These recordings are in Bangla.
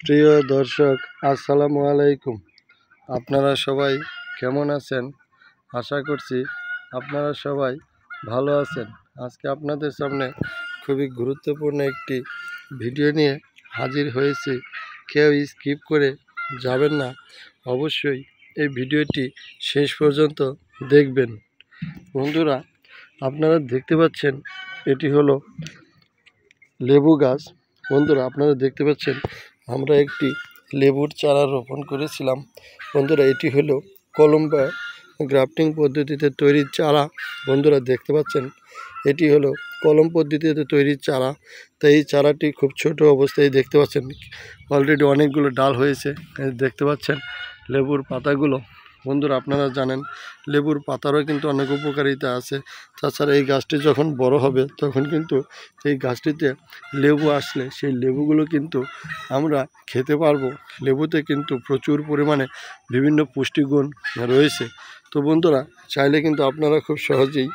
প্রিয় দর্শক, আসসালামু আলাইকুম। আপনারা সবাই কেমন আছেন? আশা করছি আপনারা সবাই ভালো আছেন। আজকে আপনাদের সামনে খুবই গুরুত্বপূর্ণ একটি ভিডিও নিয়ে হাজির হয়েছি। কেউ স্কিপ করে যাবেন না, অবশ্যই এই ভিডিওটি শেষ পর্যন্ত দেখবেন। বন্ধুরা, আপনারা দেখতে পাচ্ছেন এটি হলো লেবু গাছ। বন্ধুরা, আপনারা দেখতে পাচ্ছেন আমরা একটি লেবুর চারা রোপণ করেছিলাম। বন্ধুরা, এটি হলো কলম বা গ্রাফটিং পদ্ধতিতে তৈরি চারা। বন্ধুরা দেখতে পাচ্ছেন এটি হলো কলম পদ্ধতিতে তৈরি চারা। তাই এই চারাটি খুব ছোট অবস্থায় দেখতে পাচ্ছেন, অলরেডি অনেকগুলো ডাল হয়েছে। দেখতে পাচ্ছেন লেবুর পাতাগুলো। বন্ধুরা, আপনারা জানেন লেবুর পাতারও কিন্তু অনেক উপকারিতা আছে। তাছাড়া এই গাছটি যখন বড় হবে তখন কিন্তু এই গাছটিতে লেবু আসলে সেই লেবুগুলো কিন্তু আমরা খেতে পারবো। লেবুতে কিন্তু প্রচুর পরিমাণে বিভিন্ন পুষ্টিগুণ রয়েছে। তো বন্ধুরা, চাইলে কিন্তু আপনারা খুব সহজেই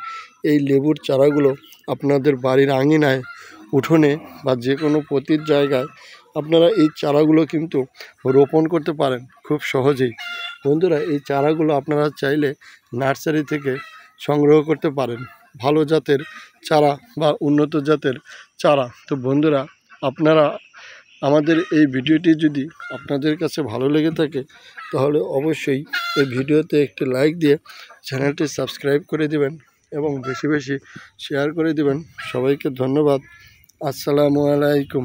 এই লেবুর চারাগুলো আপনাদের বাড়ির আঙিনায়, উঠোনে বা যে কোনো পতির জায়গায় আপনারা এই চারাগুলো কিন্তু রোপণ করতে পারেন খুব সহজেই। বন্ধুরা, এই চারাগুলো আপনারা চাইলে নার্সারি থেকে সংগ্রহ করতে পারেন, ভালো জাতের চারা বা উন্নত জাতের চারা। তো বন্ধুরা, আপনারা আমাদের এই ভিডিওটি যদি আপনাদের কাছে ভালো লেগে থাকে তাহলে অবশ্যই এই ভিডিওতে একটি লাইক দিয়ে চ্যানেলটি সাবস্ক্রাইব করে দিবেন এবং বেশি বেশি শেয়ার করে দিবেন। সবাইকে ধন্যবাদ। আসসালামু আলাইকুম।